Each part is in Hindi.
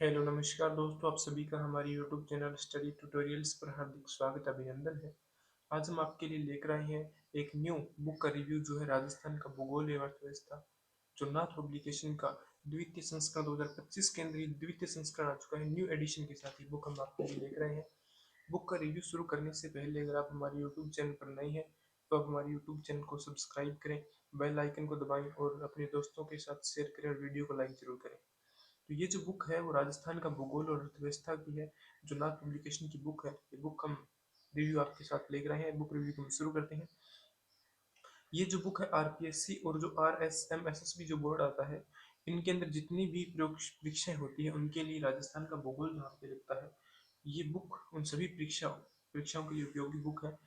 हेलो नमस्कार दोस्तों, आप सभी का हमारे यूट्यूब चैनल स्टडी ट्यूटोरियल्स पर हार्दिक स्वागत अभिनंदन है। आज हम आपके लिए लेकर आए हैं एक न्यू बुक का रिव्यू जो है राजस्थान का भूगोल एवं अर्थव्यवस्था, जो नाथ पब्लिकेशन का द्वितीय संस्करण 2025 के अंदर द्वितीय संस्करण आ चुका है। न्यू एडिशन के साथ ही बुक हम आपके लिए लेकर आए हैं। बुक का रिव्यू शुरू करने से पहले अगर आप हमारे यूट्यूब चैनल पर नए हैं तो आप हमारे यूट्यूब चैनल को सब्सक्राइब करें, बेल आइकन को दबाएं और अपने दोस्तों के साथ शेयर करें और वीडियो को लाइक जरूर करें। तो ये जो बुक है वो राजस्थान का भूगोल और अर्थव्यवस्था की है, जो नाथ पब्लिकेशन की बुक है। ये बुक हम रिव्यू आपके साथ लेकर आए हैं। बुक रिव्यू को हम शुरू करते हैं। ये जो बुक है आरपीएससी और जो आरएसएमएसएसबी जो बोर्ड आता है, इनके अंदर जितनी भी परीक्षाएं होती है उनके लिए राजस्थान का भूगोल जहाँ पे लगता है, ये बुक उन सभी परीक्षाओं के लिए उपयोगी बुक है।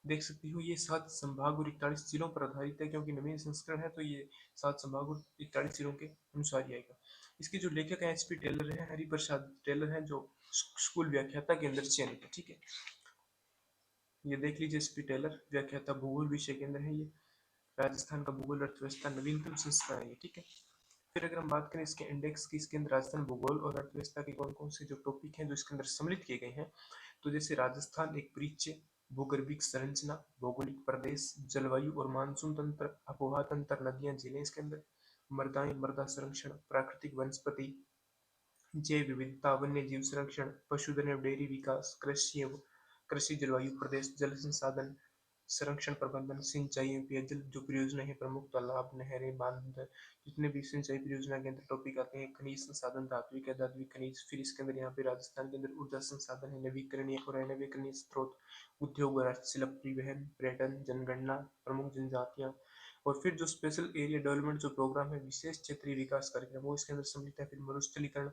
देख सकती हो ये 7 संभाग और 41 जिलों पर आधारित है, क्योंकि नवीन संस्करण है तो ये 7 संभाग और 41 जिलों के अनुसार ही आएगा। इसके जो लेखक है एचपी टेलर है, हरिप्रसाद टेलर है, जो स्कूल व्याख्याता के अंदर चयनित है। ठीक है, ये देख लीजिए, एचपी टेलर व्याख्याता भूगोल विषय के अंदर है। ये राजस्थान का भूगोल अर्थव्यवस्था नवीनतम संस्करण है ये। ठीक है, फिर अगर हम बात करें इसके इंडेक्स की, इसके अंदर राजस्थान भूगोल और अर्थव्यवस्था के कौन कौन से जो टॉपिक हैं जो इसके अंदर सम्मिलित किए गए हैं, तो जैसे राजस्थान एक परिचय, भूगर्भिक संरचना, भौगोलिक प्रदेश, जलवायु और मानसून तंत्र, आबोहवा तंत्र, नदियां झीलें इसके अंदर, मृदाएं, मृदा संरक्षण, प्राकृतिक वनस्पति, जैव विविधता, वन्य जीव संरक्षण, पशुधन एवं डेयरी विकास, कृषि, जलवायु प्रदेश, जल संसाधन संरक्षण प्रबंधन, सिंचाई एवं पेयजल जो परियोजना है, प्रमुख तालाब, नहरें, बांध, जितने भी सिंचाई परियोजना के अंदर टॉपिक आते हैं, खनिज संसाधन, धात्विक अधात्विक खनिज। फिर इसके अंदर यहाँ पे राजस्थान के अंदर ऊर्जा संसाधन है, नवीकरणीय और अनवीकरणीय स्रोत, उद्योग और शिल्प, परिवहन, पर्यटन, जनगणना, प्रमुख जनजातियां। और फिर जो स्पेशल एरिया डेवलपमेंट जो प्रोग्राम है, विशेष क्षेत्रीय विकास कार्यक्रम, वो इसके अंदर सम्मिलित है। फिर मरुस्थलीकरण,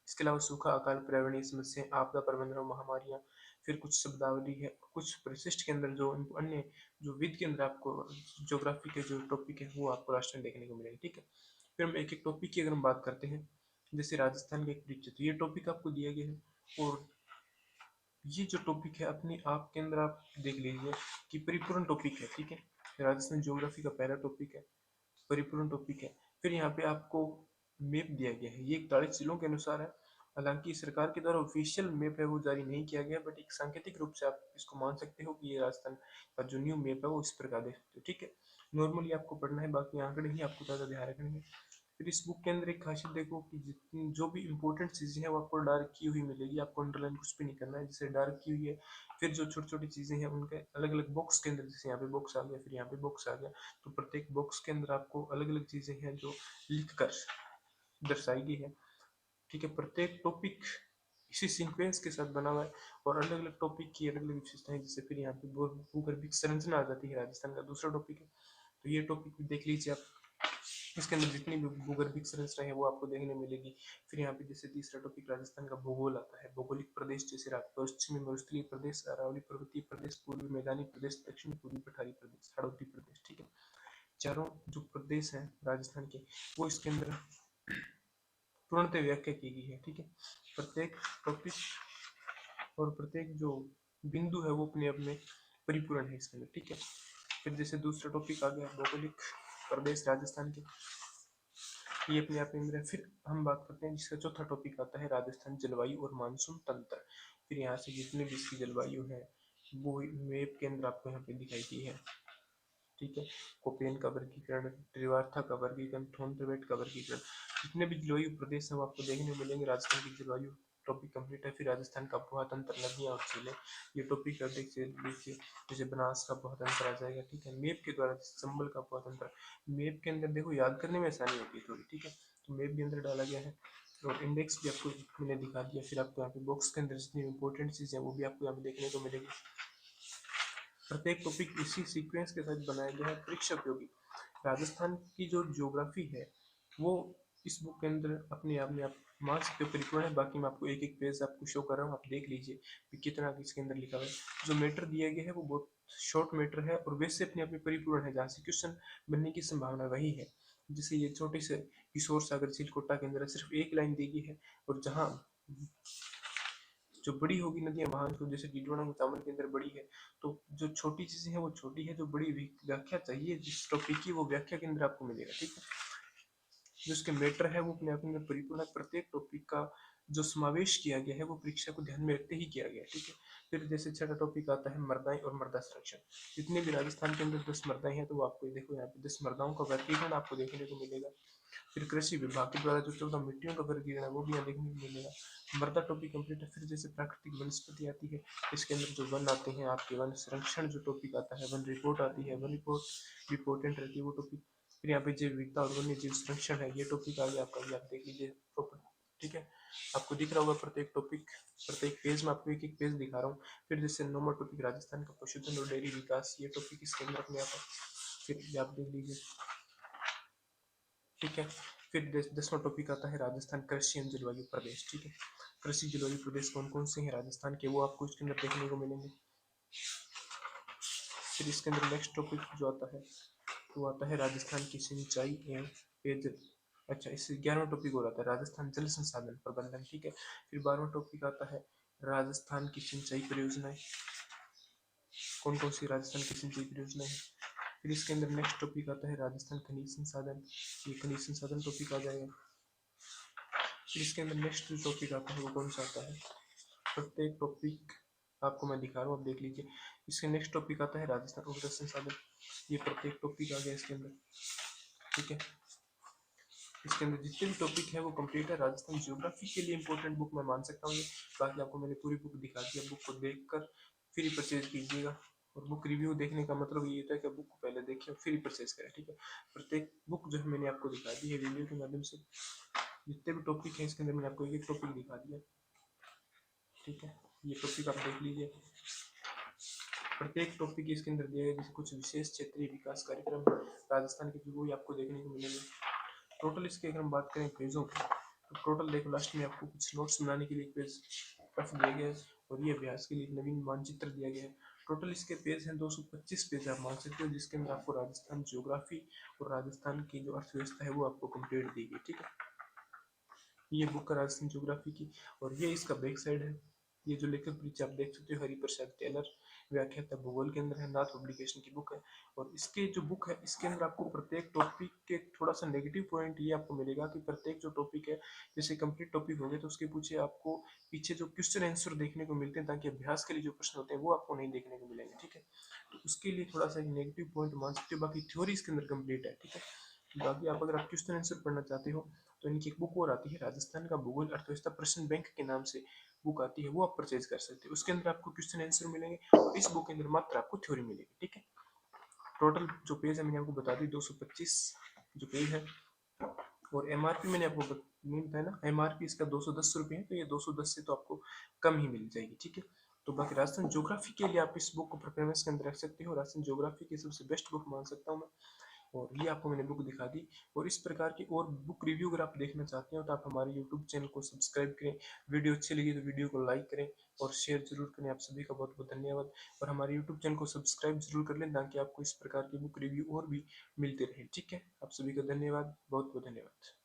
इसके अलावा सूखा, अकाल, पर्यावरणीय समस्याएं, आपदा प्रबंधन और महामारियां। फिर कुछ शब्दावली है, कुछ परिशिष्ट के अंदर जो अन्य जो विद के अंदर आपको ज्योग्राफी के जो टॉपिक है वो आपको राजस्थान देखने को मिलेगा। ठीक है, फिर हम एक एक टॉपिक की अगर हम बात करते हैं, जैसे राजस्थान का एक परिचय, तो ये टॉपिक आपको दिया गया है। और ये जो टॉपिक है अपने आप के अंदर आप देख लीजिए कि परिपूर्ण टॉपिक है। ठीक है, राजस्थान ज्योग्राफी का पहला टॉपिक है, परिपूर्ण टॉपिक है। फिर यहाँ पे आपको मैप दिया गया है, ये 41 जिलों के अनुसार है। हालांकि सरकार के द्वारा ऑफिशियल मैप है वो जारी नहीं किया गया, बट एक सांकेतिक रूप से आप इसको मान सकते हो कि ये राजस्थान का जो न्यू मैप है वो इस प्रकार देख सकते हो। ठीक है, नॉर्मली आपको पढ़ना है, बाकी आंकड़े ही आपको ज़्यादा ध्यान रखने हैं। फिर इस बुक के अंदर एक खासियत देखो कि जितनी जो भी इंपॉर्टेंट चीज़ें हैं वो आपको डार्क की हुई मिलेगी, आपको अंडरलाइन कुछ भी नहीं करना है, जैसे डार्क की हुई है। फिर जो छोटी छोटी चीज़ें हैं उनके अलग अलग बॉक्स के अंदर, जैसे यहाँ पे बॉक्स आ गया, फिर यहाँ पे बॉक्स आ गया, तो प्रत्येक बॉक्स के अंदर आपको अलग अलग चीज़ें हैं जो लिख कर दर्शाई गई है। ठीक है, प्रत्येक टॉपिक इसी सीक्वेंस के साथ बना हुआ है और अलग अलग टॉपिक की अलग अलग विशेषताएं, जैसे फिर यहाँ पे भूगर्भिक संरचना आ जाती है, राजस्थान का दूसरा टॉपिक है। तो ये टॉपिक भी देख लीजिए आप, इसके अंदर जितनी भी भूगर्भिक संरचना है वो आपको देखने मिलेगी। फिर यहाँ पे जैसे तीसरा टॉपिक राजस्थान का भूगोल आता है, भौगोलिक प्रदेश, जैसे पश्चिमी मरुस्थलीय प्रदेश, अरावली पर्वतीय प्रदेश, पूर्वी मैदानी प्रदेश, दक्षिणी पूर्वी पठारी प्रदेश, हाड़ौती प्रदेश। ठीक है, चारों जो प्रदेश हैं राजस्थान के, वो इसके अंदर पूर्णतः व्याख्या की गई है। ठीक है, प्रत्येक टॉपिक और प्रत्येक जो बिंदु है वो अपने अपने परिपूर्ण है इसके अंदर। ठीक है, फिर जैसे दूसरा टॉपिक आ गया भौगोलिक प्रदेश राजस्थान के, ये अपने आप में है। फिर हम बात करते हैं जिसका चौथा टॉपिक आता है राजस्थान जलवायु और मानसून तंत्र। फिर यहाँ से जितने भी इसकी जलवायु है वो मैप के अंदर आपको यहाँ पे दिखाई दी है। ठीक है, कोपेन का वर्गीकरण, त्रिवार्था का वर्गीकरण, थोंनतेवेट का वर्गीकरण, जितने भी जलवायु प्रदेश है वो आपको देखने को मिलेंगे। राजस्थान की जलवायु टॉपिक कंप्लीट है। फिर राजस्थान का आबोहवा तंत्र, नदियां और झीलें, ये टॉपिक देखिए, जैसे बनास का आबोहवा तंत्र आ जाएगा। ठीक है, मैप के द्वारा चंबल का आबोहवा तंत्र, मैप के अंदर देखो याद करने में आसानी होती है थोड़ी। ठीक है, तो मैप भी अंदर डाला गया है और इंडेक्स भी आपको मैंने दिखा दिया। फिर आपको यहाँ पे बॉक्स के अंदर जितनी इंपॉर्टेंट चीज़ें हैं वो भी आपको यहाँ पे देखने को मिलेगी। प्रत्येक टॉपिक इसी सीक्वेंस के साथ बनाया गया है, परीक्षा उपयोगी। राजस्थान की जो ज्योग्राफी है वो इस बुक के अंदर अपने आप में आप मान सकते हो परिपूर्ण है। बाकी मैं आपको एक एक पेज आपको शो कर रहा हूँ, आप देख लीजिए कि कितना इसके अंदर लिखा हुआ है। जो मैटर दिया गया है वो बहुत शॉर्ट मैटर है और वैसे अपने आप में परिपूर्ण है, जहाँ से क्वेश्चन बनने की संभावना वही है। जैसे ये छोटे से किशोर सागर चिलकोटा के अंदर सिर्फ एक लाइन दी गई है, और जहाँ जो बड़ी होगी नदियां वहां तो जैसे डिडवाना मुतामर के अंदर बड़ी है, तो जो छोटी चीजें हैं वो छोटी है, जो बड़ी व्याख्या चाहिए जिस टॉपिक की वो व्याख्या के अंदर आपको मिलेगा। ठीक है, जो उसके मैटर है वो अपने आप में परिपूर्ण है। प्रत्येक टॉपिक का जो समावेश किया गया है वो परीक्षा को ध्यान में रखते ही किया गया है, ठीक है। फिर जैसे छठा टॉपिक आता है मर्दाएं और मर्दा संरक्षण। जितने भी राजस्थान के अंदर 10 मर्दाएं हैं, तो वो आपको देखो यहाँ पे 10 मर्दाओं का वर्गीकरण आपको देखने को मिलेगा। फिर कृषि विभाग के द्वारा जो 14 मिट्टियों का वर्गीकरण है वो भी यहाँ देखने को मिलेगा। मृदा टॉपिक कंप्लीट है। फिर जैसे प्राकृतिक वनस्पति आती है, इसके अंदर जो वन आते हैं आपके, वन संरक्षण जो टॉपिक आता है, वन रिपोर्ट आती है, वन रिपोर्ट इंपॉर्टेंट रहती है वो टॉपिक। फिर यहाँ पे जैव विविधता और वन्य जीव संरक्षण है, ये टॉपिक आ गया आपका, भी आप देख लीजिए प्रॉपर, ठीक है। आपको दिख रहा होगा प्रत्येक टॉपिक, प्रत्येक पेज में आपको एक एक पेज दिखा रहा हूँ। फिर जैसे नंबर टॉपिक राजस्थान का पशुधन और डेयरी विकास, ये टॉपिक इसके अंदर अपने आता है। फिर ये आप देख लीजिए, ठीक है। फिर 10वां टॉपिक आता है राजस्थान कृषि एवं जलवायु प्रदेश, ठीक है। कृषि जलवायु प्रदेश कौन कौन से हैं राजस्थान के, वो आपको इसके अंदर देखने को मिलेंगे। फिर इसके अंदर नेक्स्ट टॉपिक जो आता है वो आता है राजस्थान की सिंचाई एवं पेयजल, अच्छा इससे 11वां टॉपिक हो रहा था राजस्थान जल संसाधन प्रबंधन, ठीक है। फिर 12वां टॉपिक आता है राजस्थान की सिंचाई परियोजनाएं, कौन कौन सी राजस्थान की सिंचाई परियोजनाएं हैं। फिर इसके अंदर नेक्स्ट टॉपिक आता है राजस्थान खनिज संसाधन, ये खनिज संसाधन टॉपिक आ जाएगा। फिर इसके अंदर नेक्स्ट जो टॉपिक आता है वो कौन सा आता है, प्रत्येक टॉपिक आपको मैं दिखा रहा हूँ, आप देख लीजिए। इसके नेक्स्ट टॉपिक आता है राजस्थान ऊर्जा संसाधन, ये प्रत्येक टॉपिक आ गया इसके अंदर, ठीक है। इसके अंदर जितने भी टॉपिक है वो कंप्लीट है। राजस्थान ज्योग्राफी के लिए इंपॉर्टेंट बुक मैं मान सकता हूँ ये। बाकी आपको मैंने पूरी बुक दिखा दी है, बुक को देखकर फ्री परचेज कीजिएगा। और बुक रिव्यू देखने का मतलब ये होता है कि बुक को पहले देखिए और फिर परचेज करें, ठीक है। प्रत्येक बुक जो है मैंने आपको दिखा दी है वीडियो के माध्यम से। जितने भी टॉपिक है इसके अंदर मैंने आपको एक एक टॉपिक दिखा दिया, ठीक है। ये टॉपिक आप देख लीजिए, प्रत्येक टॉपिक इसके अंदर दिया गया, जैसे कुछ विशेष क्षेत्रीय विकास कार्यक्रम राजस्थान के जो वो आपको देखने को मिलेंगे। टोटल इसके अगर हम बात करें पेजों की, तो टोटल देखो लास्ट में आपको कुछ नोट्स बनाने के लिए एक पेज रफ दिया गया है, और ये अभ्यास के लिए एक नवीन मानचित्र दिया गया है। टोटल इसके पेज हैं 225 पेज आप मान सकते हो, जिसके अंदर आपको राजस्थान ज्योग्राफी और राजस्थान की जो अर्थव्यवस्था है वो आपको कंप्लीट दी गई, ठीक है। ये बुक का राजस्थान ज्योग्राफी की, और ये इसका बैक साइड है। ये जो लेखक परिचय आप देख सकते हो, हरिप्रसाद टेलर, व्याख्याता भूगोल के अंदर है, नाथ पब्लिकेशन की बुक है। और इसके जो बुक है इसके अंदर आपको प्रत्येक टॉपिक के थोड़ा सा नेगेटिव पॉइंट ये आपको मिलेगा कि प्रत्येक जो टॉपिक है, जैसे कंप्लीट टॉपिक हो गए तो उसके पीछे आपको पीछे जो क्वेश्चन आंसर देखने को मिलते हैं, ताकि अभ्यास के लिए जो प्रश्न होते हैं वो आपको नहीं देखने को मिलेंगे, ठीक है। तो उसके लिए थोड़ा सा एक नेगेटिव पॉइंट मान सकते हो। बाकी थ्योरी इसके अंदर कंप्लीट है, ठीक है। बाकी आप अगर आप क्वेश्चन आंसर पढ़ना चाहते हो तो इनकी एक बुक और आती है, राजस्थान का भूगोल अर्थव्यवस्था प्रश्न बैंक के नाम से बुक आती है, वो आप परचेज कर सकते हो। उसके अंदर आपको क्वेश्चन आंसर मिलेंगे, और इस बुक के अंदर मात्र आपको थ्योरी मिलेगी, ठीक है। टोटल जो पेज है मैंने आपको बता दी, 225 जो पेज है। और एमआरपी मैंने आपको नहीं बताया ना, एमआरपी इसका 210 रुपये है, तो ये 210 से तो आपको कम ही मिल जाएगी, ठीक है। तो बाकी राजस्थान ज्योग्राफी के लिए आप इस बुक को प्रेफरेंस के अंदर रख सकते हो। राजस्थान ज्योग्राफी की सबसे बेस्ट बुक मान सकता हूँ मैं, और ये आपको मैंने बुक दिखा दी। और इस प्रकार की और बुक रिव्यू अगर आप देखना चाहते हो तो आप हमारे यूट्यूब चैनल को सब्सक्राइब करें। वीडियो अच्छी लगी तो वीडियो को लाइक करें और शेयर जरूर करें। आप सभी का बहुत बहुत धन्यवाद। और हमारे यूट्यूब चैनल को सब्सक्राइब जरूर कर लें, ताकि आपको इस प्रकार की बुक रिव्यू और भी मिलते रहे, ठीक है। आप सभी का धन्यवाद, बहुत बहुत धन्यवाद।